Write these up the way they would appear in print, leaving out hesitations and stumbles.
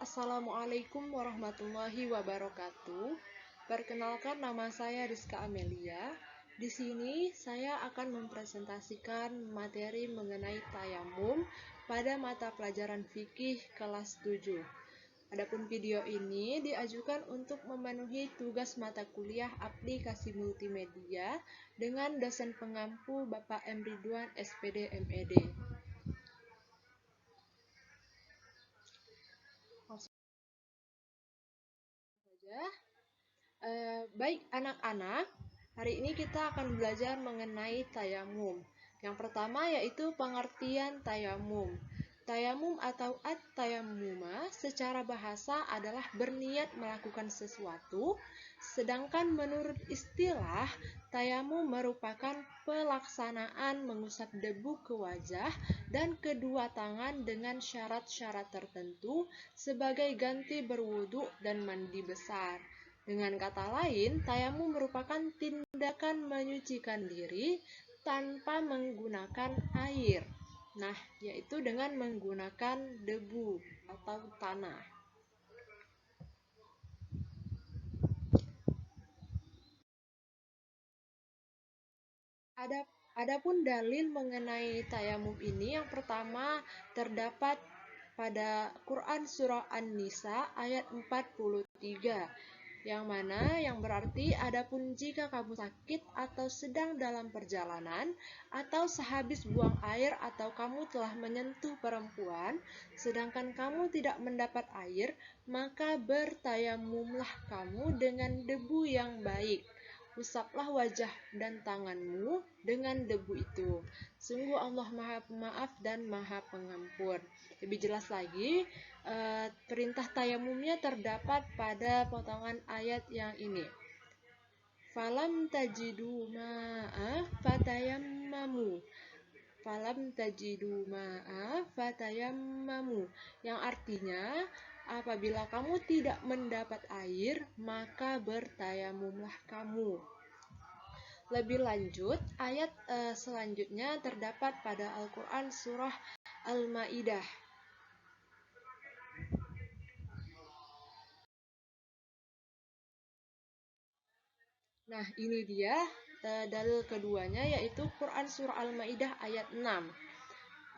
Assalamualaikum warahmatullahi wabarakatuh. Perkenalkan, nama saya Rizka Amelia. Di sini saya akan mempresentasikan materi mengenai tayamum pada mata pelajaran fikih kelas 7. Adapun video ini diajukan untuk memenuhi tugas mata kuliah aplikasi multimedia dengan dosen pengampu Bapak M. Ridwan, SPD, MED. Baik anak-anak, hari ini kita akan belajar mengenai tayamum. Yang pertama yaitu pengertian tayamum. Tayamum atau at-tayammuma secara bahasa adalah berniat melakukan sesuatu, sedangkan menurut istilah, tayamum merupakan pelaksanaan mengusap debu ke wajah dan kedua tangan dengan syarat-syarat tertentu sebagai ganti berwudu dan mandi besar. Dengan kata lain, tayamum merupakan tindakan menyucikan diri tanpa menggunakan air. Nah, yaitu dengan menggunakan debu atau tanah. Adapun dalil mengenai tayamum ini, yang pertama terdapat pada Quran Surah An-Nisa ayat 43. Yang berarti, adapun jika kamu sakit atau sedang dalam perjalanan, atau sehabis buang air, atau kamu telah menyentuh perempuan, sedangkan kamu tidak mendapat air, maka bertayamumlah kamu dengan debu yang baik. Usaplah wajah dan tanganmu dengan debu itu. Sungguh Allah Maha Pemaaf dan Maha Pengampun. Lebih jelas lagi, perintah tayamumnya terdapat pada potongan ayat yang ini. Falam tajidu ma'a fatayammamu. Falam tajidu ma'a fatayammamu. Yang artinya, apabila kamu tidak mendapat air, maka bertayamumlah kamu. Lebih lanjut, ayat selanjutnya terdapat pada Al-Quran Surah Al-Ma'idah. Nah, ini dia dalil keduanya, yaitu Quran Surah Al-Ma'idah ayat 6.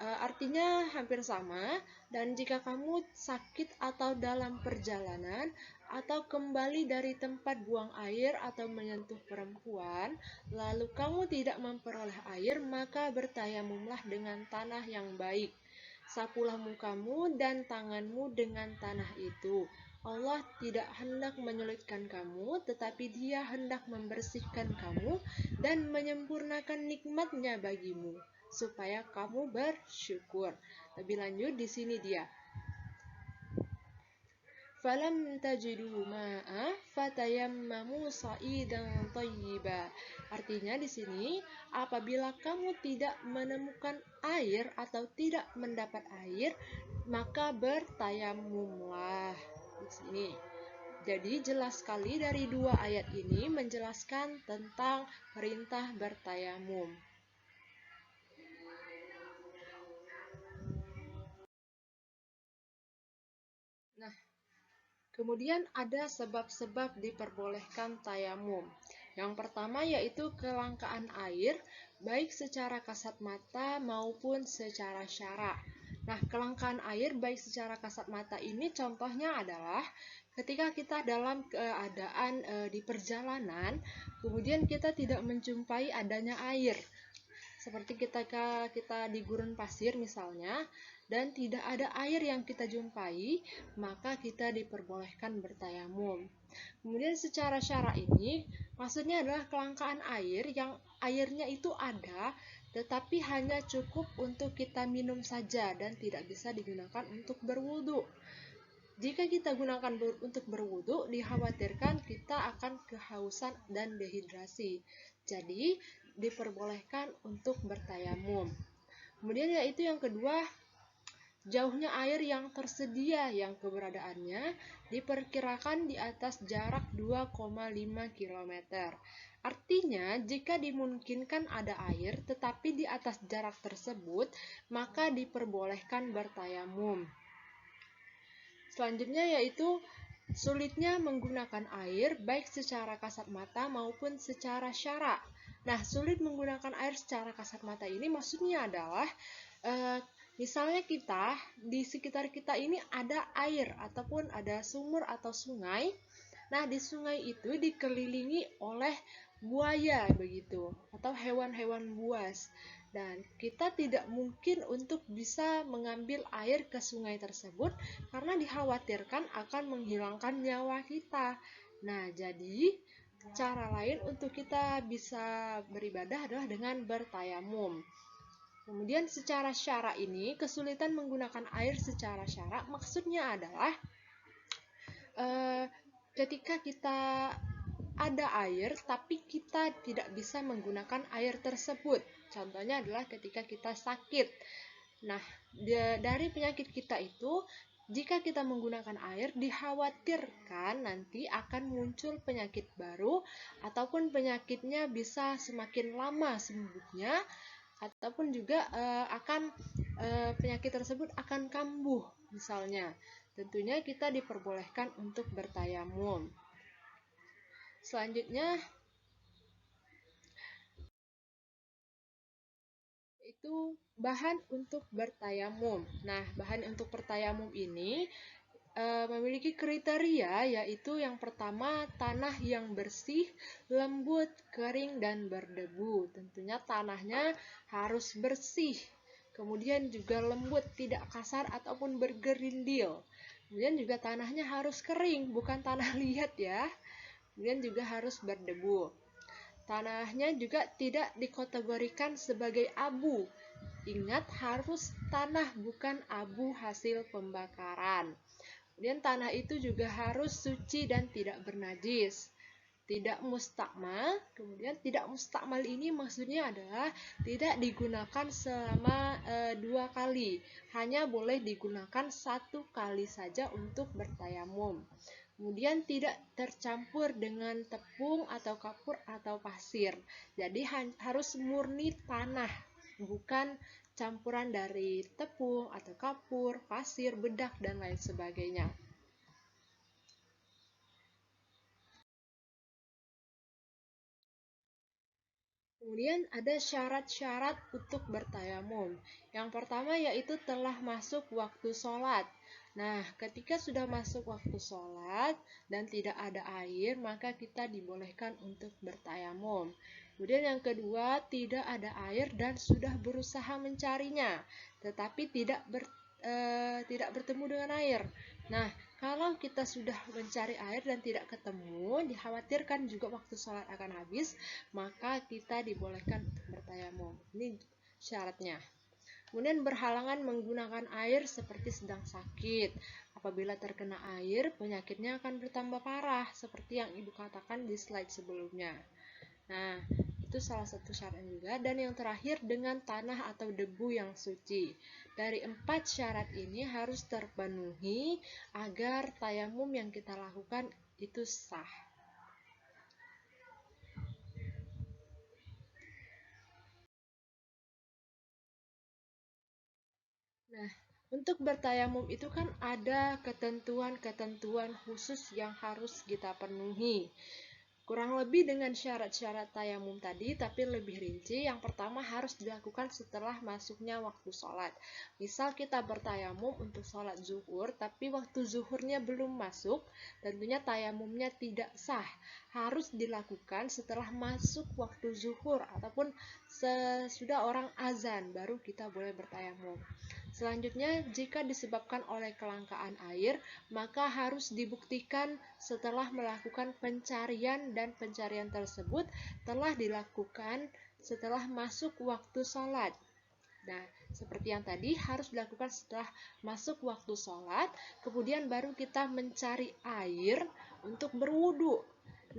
Artinya hampir sama, dan jika kamu sakit atau dalam perjalanan, atau kembali dari tempat buang air atau menyentuh perempuan, lalu kamu tidak memperoleh air, maka bertayamumlah dengan tanah yang baik. Sapulah mukamu dan tanganmu dengan tanah itu. Allah tidak hendak menyulitkan kamu, tetapi Dia hendak membersihkan kamu dan menyempurnakan nikmat-Nya bagimu, supaya kamu bersyukur. Lebih lanjut di sini dia. Falam tajidu ma'a fatayammamu sa'idan thayyiba. Artinya di sini, apabila kamu tidak menemukan air atau tidak mendapat air, maka bertayamumlah. Di sini. Jadi jelas sekali dari dua ayat ini menjelaskan tentang perintah bertayamum. Nah, kemudian ada sebab-sebab diperbolehkan tayamum. Yang pertama yaitu kelangkaan air, baik secara kasat mata maupun secara syara. Nah, kelangkaan air baik secara kasat mata ini contohnya adalah ketika kita dalam keadaan di perjalanan, kemudian kita tidak menjumpai adanya air. Seperti ketika kita di gurun pasir misalnya, dan tidak ada air yang kita jumpai, maka kita diperbolehkan bertayamum. Kemudian secara syara ini, maksudnya adalah kelangkaan air yang airnya itu ada, tetapi hanya cukup untuk kita minum saja dan tidak bisa digunakan untuk berwudu. Jika kita gunakan untuk berwudu, dikhawatirkan kita akan kehausan dan dehidrasi. Jadi, diperbolehkan untuk bertayamum. Kemudian yaitu yang kedua, jauhnya air yang tersedia yang keberadaannya diperkirakan di atas jarak 2,5 km. Artinya, jika dimungkinkan ada air tetapi di atas jarak tersebut, maka diperbolehkan bertayamum. Selanjutnya yaitu sulitnya menggunakan air baik secara kasat mata maupun secara syara. Nah, sulit menggunakan air secara kasat mata ini maksudnya adalah misalnya kita di sekitar kita ini ada air ataupun ada sumur atau sungai. Nah, di sungai itu dikelilingi oleh buaya begitu atau hewan-hewan buas. Dan kita tidak mungkin untuk bisa mengambil air ke sungai tersebut karena dikhawatirkan akan menghilangkan nyawa kita. Nah, jadi cara lain untuk kita bisa beribadah adalah dengan bertayamum. Kemudian secara syara ini, kesulitan menggunakan air secara syara maksudnya adalah ketika kita ada air tapi kita tidak bisa menggunakan air tersebut. Contohnya adalah ketika kita sakit. Nah, dari penyakit kita itu, jika kita menggunakan air, dikhawatirkan nanti akan muncul penyakit baru ataupun penyakitnya bisa semakin lama sembuhnya ataupun juga penyakit tersebut akan kambuh misalnya. Tentunya kita diperbolehkan untuk bertayamum. Selanjutnya itu bahan untuk bertayamum. Nah, bahan untuk bertayamum ini memiliki kriteria, yaitu yang pertama tanah yang bersih, lembut, kering, dan berdebu. Tentunya tanahnya harus bersih, kemudian juga lembut, tidak kasar ataupun bergerindil. Kemudian juga tanahnya harus kering, bukan tanah liat ya. Kemudian juga harus berdebu. Tanahnya juga tidak dikategorikan sebagai abu. Ingat, harus tanah bukan abu hasil pembakaran. Kemudian tanah itu juga harus suci dan tidak bernajis. Tidak mustakmal. Kemudian tidak mustakmal ini maksudnya adalah tidak digunakan selama 2 kali. Hanya boleh digunakan 1 kali saja untuk bertayamum. Kemudian tidak tercampur dengan tepung atau kapur atau pasir. Jadi harus murni tanah, bukan campuran dari tepung atau kapur, pasir, bedak, dan lain sebagainya. Kemudian ada syarat-syarat untuk bertayamum. Yang pertama yaitu telah masuk waktu sholat. Nah, ketika sudah masuk waktu sholat dan tidak ada air, maka kita dibolehkan untuk bertayamum. Kemudian yang kedua, tidak ada air dan sudah berusaha mencarinya, tetapi tidak bertemu dengan air. Nah, kalau kita sudah mencari air dan tidak ketemu, dikhawatirkan juga waktu sholat akan habis, maka kita dibolehkan untuk bertayamum. Ini syaratnya. Kemudian berhalangan menggunakan air seperti sedang sakit. Apabila terkena air, penyakitnya akan bertambah parah, seperti yang Ibu katakan di slide sebelumnya. Nah, itu salah satu syarat juga. Dan yang terakhir dengan tanah atau debu yang suci. Dari 4 syarat ini harus terpenuhi agar tayamum yang kita lakukan itu sah. Nah, untuk bertayamum itu kan ada ketentuan-ketentuan khusus yang harus kita penuhi. Kurang lebih dengan syarat-syarat tayamum tadi, tapi lebih rinci. Yang pertama harus dilakukan setelah masuknya waktu sholat. Misal kita bertayamum untuk sholat zuhur, tapi waktu zuhurnya belum masuk, tentunya tayamumnya tidak sah. Harus dilakukan setelah masuk waktu zuhur, ataupun sesudah orang azan, baru kita boleh bertayamum. Selanjutnya, jika disebabkan oleh kelangkaan air, maka harus dibuktikan setelah melakukan pencarian dan pencarian tersebut telah dilakukan setelah masuk waktu sholat. Nah, seperti yang tadi harus dilakukan setelah masuk waktu sholat, kemudian baru kita mencari air untuk berwudu.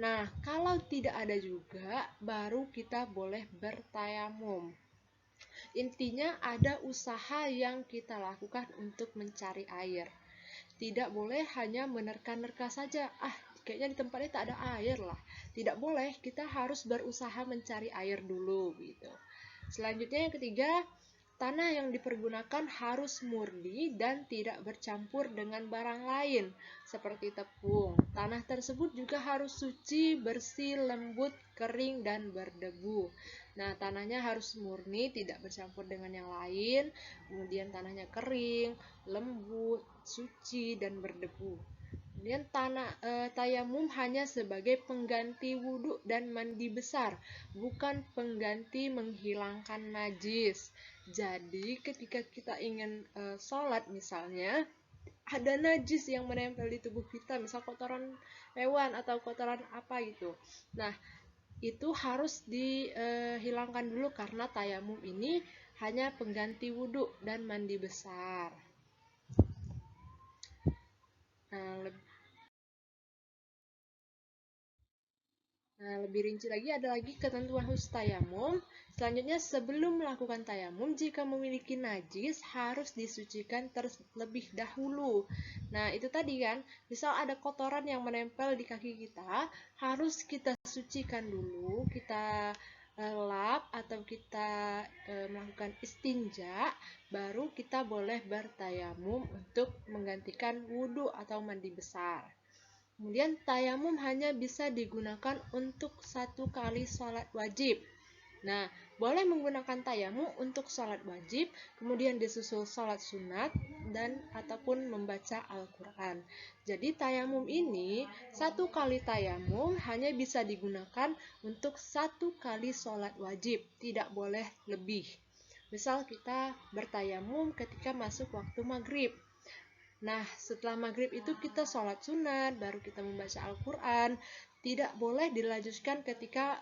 Nah, kalau tidak ada juga, baru kita boleh bertayamum. Intinya ada usaha yang kita lakukan untuk mencari air. Tidak boleh hanya menerka-nerka saja. Kayaknya di tempat ini tak ada air lah. Tidak boleh, kita harus berusaha mencari air dulu gitu. Selanjutnya yang ketiga, tanah yang dipergunakan harus murni dan tidak bercampur dengan barang lain, seperti tepung. Tanah tersebut juga harus suci, bersih, lembut, kering, dan berdebu. Nah, tanahnya harus murni, tidak bercampur dengan yang lain, kemudian tanahnya kering, lembut, suci, dan berdebu. Kemudian tayamum hanya sebagai pengganti wudhu dan mandi besar, bukan pengganti menghilangkan najis. Jadi ketika kita ingin sholat misalnya, ada najis yang menempel di tubuh kita, misal kotoran hewan atau kotoran apa gitu. Nah, itu harus dihilangkan dulu karena tayamum ini hanya pengganti wudhu dan mandi besar. Nah, lebih rinci lagi ada lagi ketentuan khusus tayamum. Selanjutnya, sebelum melakukan tayamum, jika memiliki najis harus disucikan terlebih dahulu. Nah, itu tadi kan, misal ada kotoran yang menempel di kaki kita, harus kita sucikan dulu, kita lap atau kita melakukan istinja, baru kita boleh bertayamum untuk menggantikan wudhu atau mandi besar. Kemudian tayamum hanya bisa digunakan untuk satu kali sholat wajib. Nah, boleh menggunakan tayamum untuk sholat wajib, kemudian disusul sholat sunat, dan ataupun membaca Al-Quran. Jadi tayamum ini, satu kali tayamum hanya bisa digunakan untuk satu kali sholat wajib, tidak boleh lebih. Misal kita bertayamum ketika masuk waktu maghrib. Nah, setelah maghrib itu kita sholat sunat, baru kita membaca Al-Quran. Tidak boleh dilanjutkan ketika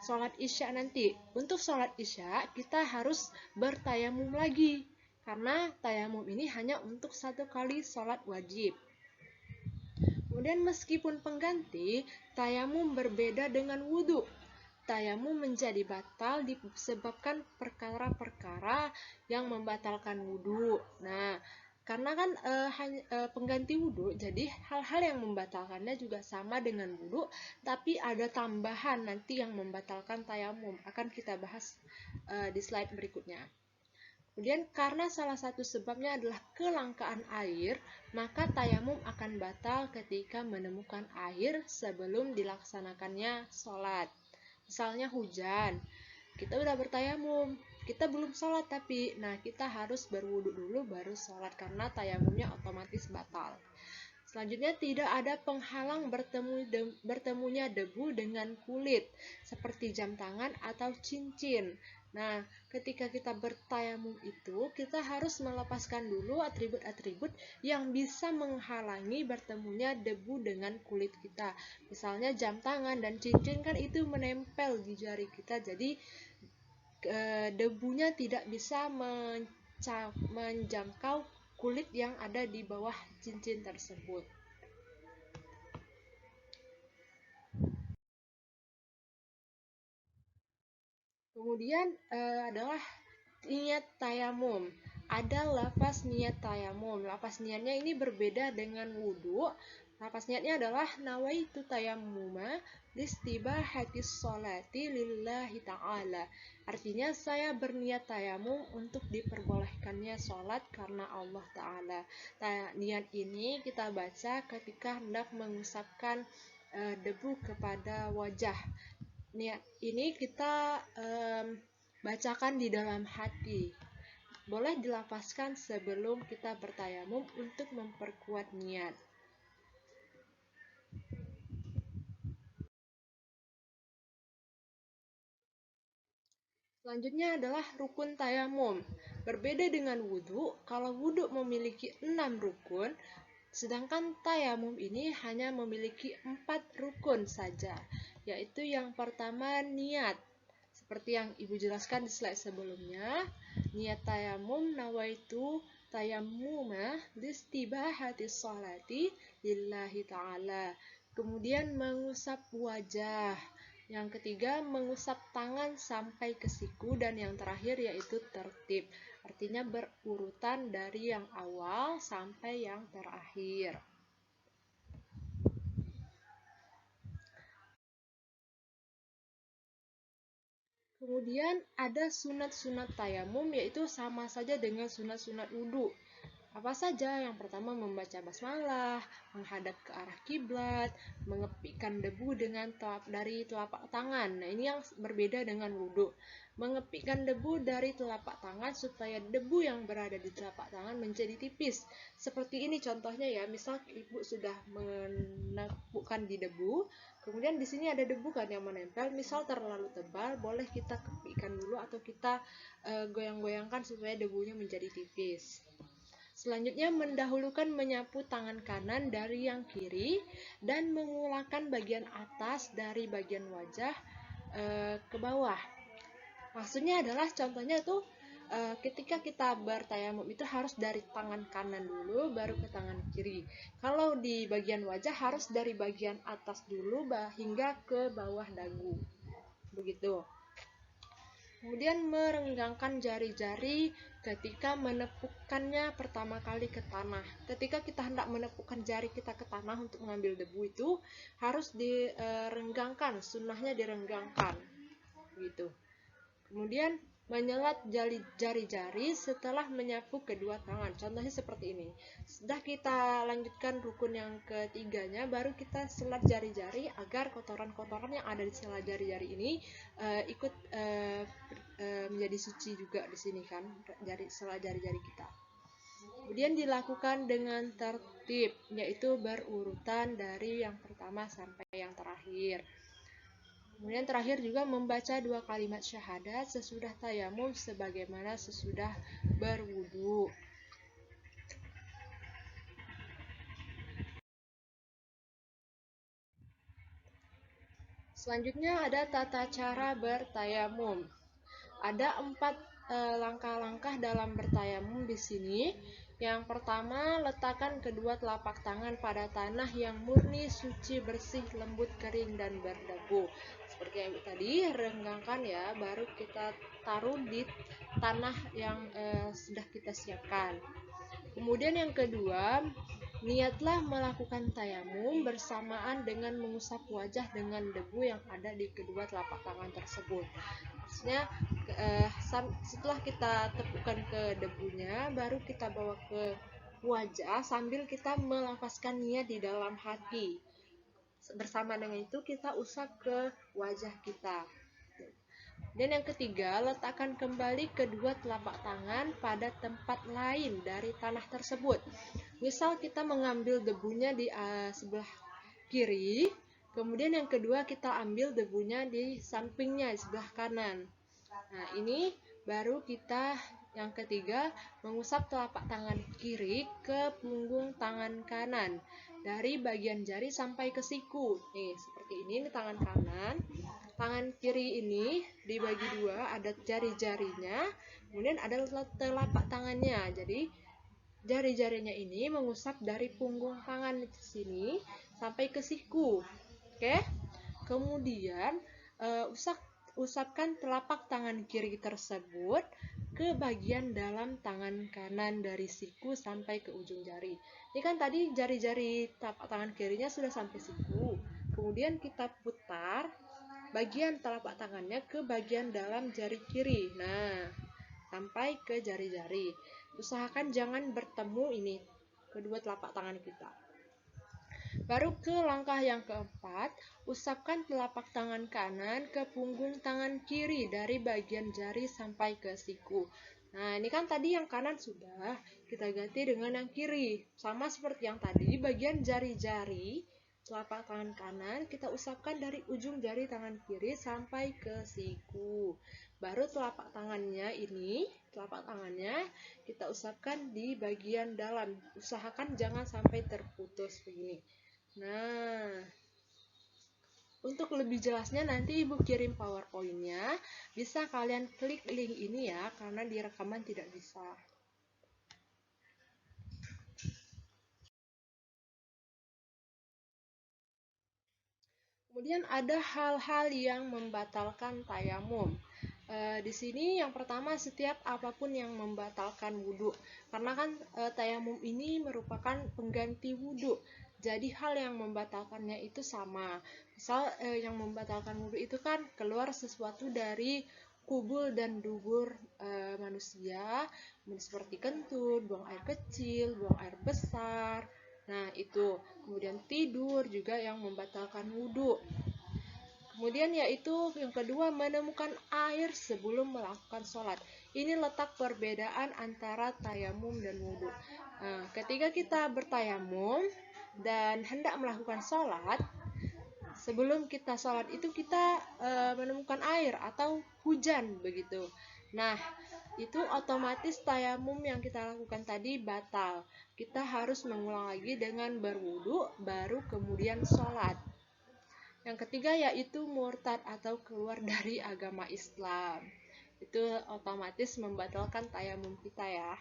sholat isya nanti. Untuk sholat isya, kita harus bertayamum lagi. Karena tayamum ini hanya untuk satu kali sholat wajib. Kemudian meskipun pengganti, tayamum berbeda dengan wudhu. Tayamum menjadi batal disebabkan perkara-perkara yang membatalkan wudhu. Nah, karena kan pengganti wudhu, jadi hal-hal yang membatalkannya juga sama dengan wudhu, tapi ada tambahan nanti yang membatalkan tayamum. Akan kita bahas di slide berikutnya. Kemudian karena salah satu sebabnya adalah kelangkaan air, maka tayamum akan batal ketika menemukan air sebelum dilaksanakannya sholat. Misalnya hujan, kita udah bertayamum, kita belum sholat tapi, nah kita harus berwudu dulu baru sholat karena tayamumnya otomatis batal. Selanjutnya, tidak ada penghalang bertemunya debu dengan kulit, seperti jam tangan atau cincin. Nah, ketika kita bertayamum itu, kita harus melepaskan dulu atribut-atribut yang bisa menghalangi bertemunya debu dengan kulit kita. Misalnya jam tangan dan cincin kan itu menempel di jari kita, jadi debunya tidak bisa menjangkau kulit yang ada di bawah cincin tersebut. Kemudian adalah niat tayamum. Ada lafaz niat tayamum. Lafaz niatnya ini berbeda dengan wudhu. Lafaz niatnya adalah nawaitu tayammuma listibahati sholati lillahi ta'ala. Artinya saya berniat tayamum untuk diperbolehkannya sholat karena Allah Ta'ala. Niat ini kita baca ketika hendak mengusapkan debu kepada wajah. Niat ini kita bacakan di dalam hati. Boleh dilafazkan sebelum kita bertayamum untuk memperkuat niat. Selanjutnya adalah rukun tayamum. Berbeda dengan wudhu, kalau wudhu memiliki 6 rukun, sedangkan tayamum ini hanya memiliki 4 rukun saja, yaitu yang pertama niat. Seperti yang Ibu jelaskan di slide sebelumnya, niat tayamum nawaitu tayammuma listibahati sholati lillahi ta'ala. Kemudian mengusap wajah. Yang ketiga, mengusap tangan sampai ke siku, dan yang terakhir yaitu tertib. Artinya berurutan dari yang awal sampai yang terakhir. Kemudian ada sunat-sunat tayamum, yaitu sama saja dengan sunat-sunat wudhu. Apa saja? Yang pertama membaca basmalah, menghadap ke arah kiblat, mengepikkan debu dari telapak tangan. Nah, ini yang berbeda dengan wudhu. Mengepikkan debu dari telapak tangan supaya debu yang berada di telapak tangan menjadi tipis. Seperti ini contohnya ya, misal ibu sudah menepukkan di debu, kemudian di sini ada debu kan yang menempel, misal terlalu tebal, boleh kita kepikkan dulu atau kita goyang-goyangkan supaya debunya menjadi tipis. Selanjutnya mendahulukan menyapu tangan kanan dari yang kiri dan mengulangkan bagian atas dari bagian wajah ke bawah. Maksudnya adalah contohnya itu ketika kita bertayamum itu harus dari tangan kanan dulu baru ke tangan kiri. Kalau di bagian wajah harus dari bagian atas dulu hingga ke bawah dagu. Begitu. Kemudian merenggangkan jari-jari ketika menepukkannya pertama kali ke tanah. Ketika kita hendak menepukkan jari kita ke tanah untuk mengambil debu itu harus direnggangkan, sunnahnya direnggangkan. Gitu. Kemudian menyelat jari-jari setelah menyapu kedua tangan. Contohnya seperti ini. Sudah kita lanjutkan rukun yang ketiganya, baru kita selat jari-jari agar kotoran-kotoran yang ada di sela jari-jari ini ikut menjadi suci juga di sini kan, sela jari-jari kita. Kemudian dilakukan dengan tertib, yaitu berurutan dari yang pertama sampai yang terakhir. Kemudian terakhir juga membaca 2 kalimat syahadat sesudah tayamum sebagaimana sesudah berwudu. Selanjutnya ada tata cara bertayamum. Ada 4 langkah-langkah dalam bertayamum di sini. Yang pertama, letakkan kedua telapak tangan pada tanah yang murni, suci, bersih, lembut, kering, dan berdebu. Seperti yang tadi, renggangkan ya, baru kita taruh di tanah yang sudah kita siapkan. Kemudian yang kedua, niatlah melakukan tayamum bersamaan dengan mengusap wajah dengan debu yang ada di kedua telapak tangan tersebut. Maksudnya setelah kita tepukkan ke debunya, baru kita bawa ke wajah sambil kita melafazkan niat di dalam hati. Bersama dengan itu kita usap ke wajah kita. Dan yang ketiga, letakkan kembali kedua telapak tangan pada tempat lain dari tanah tersebut. Misal kita mengambil debunya di sebelah kiri, kemudian yang kedua kita ambil debunya di sampingnya, di sebelah kanan. Nah, ini baru kita yang ketiga mengusap telapak tangan kiri ke punggung tangan kanan dari bagian jari sampai ke siku. Nih, seperti ini tangan kanan. Tangan kiri ini dibagi dua, ada jari-jarinya, kemudian ada telapak tangannya. Jadi jari-jarinya ini mengusap dari punggung tangan di sini sampai ke siku. Oke? Kemudian usapkan telapak tangan kiri tersebut ke bagian dalam tangan kanan dari siku sampai ke ujung jari. Ini kan tadi jari-jari telapak tangan kirinya sudah sampai siku. Kemudian kita putar bagian telapak tangannya ke bagian dalam jari kiri. Nah, sampai ke jari-jari. Usahakan jangan bertemu ini kedua telapak tangan kita. Baru ke langkah yang keempat, usapkan telapak tangan kanan ke punggung tangan kiri dari bagian jari sampai ke siku. Nah, ini kan tadi yang kanan sudah, kita ganti dengan yang kiri. Sama seperti yang tadi, bagian jari-jari telapak tangan kanan kita usapkan dari ujung jari tangan kiri sampai ke siku. Baru telapak tangannya kita usapkan di bagian dalam. Usahakan jangan sampai terputus begini. Nah, untuk lebih jelasnya nanti Ibu kirim PowerPoint-nya. Bisa kalian klik link ini ya, karena di rekaman tidak bisa. Kemudian ada hal-hal yang membatalkan tayamum. Di sini yang pertama, setiap apapun yang membatalkan wudhu. Karena kan tayamum ini merupakan pengganti wudhu. Jadi hal yang membatalkannya itu sama. Misal yang membatalkan wudhu itu kan keluar sesuatu dari kubul dan dubur manusia, seperti kentut, buang air kecil, buang air besar. Nah, itu. Kemudian tidur juga yang membatalkan wudhu. Kemudian yaitu yang kedua, menemukan air sebelum melakukan sholat. Ini letak perbedaan antara tayamum dan wudhu. Ketika kita bertayamum dan hendak melakukan sholat, sebelum kita sholat itu kita menemukan air atau hujan begitu. Nah, itu otomatis tayamum yang kita lakukan tadi batal. Kita harus mengulang lagi dengan berwudu, baru kemudian sholat. Yang ketiga yaitu murtad atau keluar dari agama Islam. Itu otomatis membatalkan tayamum kita ya.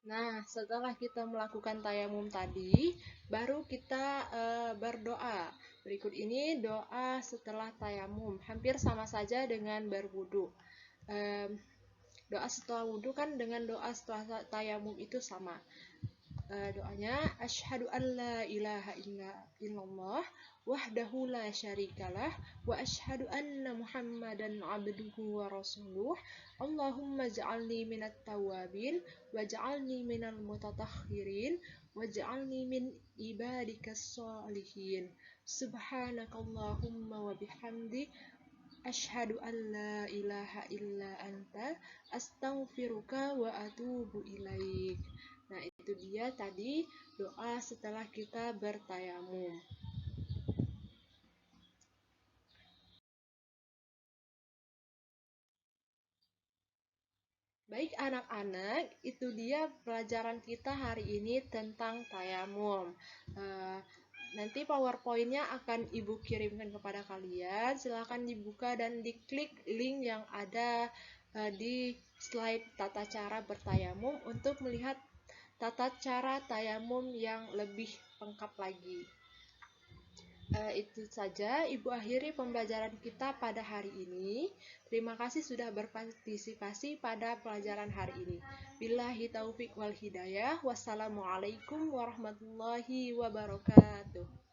Nah, setelah kita melakukan tayamum tadi, baru kita berdoa. Berikut ini doa setelah tayamum. Hampir sama saja dengan berwudu. Doa setelah wudu kan dengan doa setelah tayamum itu sama. Doanya asyhadu an la ilaha illallah wahdahu la syarikalah wa asyhadu anna muhammadan abduhu wa rasuluh. Allahumma ja'alni minat tawabin waj'alni minal mutatahhirin waj'alni min ibadikas salihin. Subhanakallahumma wa bihamdi asyhadu an la ilaha illa anta astaghfiruka wa atubu ilaik. Nah, itu dia tadi doa setelah kita bertayamum. Baik anak-anak, itu dia pelajaran kita hari ini tentang tayamum. Nanti PowerPoint-nya akan Ibu kirimkan kepada kalian. Silahkan dibuka dan diklik link yang ada di slide tata cara bertayamum untuk melihat tata cara tayamum yang lebih lengkap lagi. Itu saja Ibu akhiri pembelajaran kita pada hari ini. Terima kasih sudah berpartisipasi pada pelajaran hari ini. Billahi taufik wal hidayah. Wassalamualaikum warahmatullahi wabarakatuh.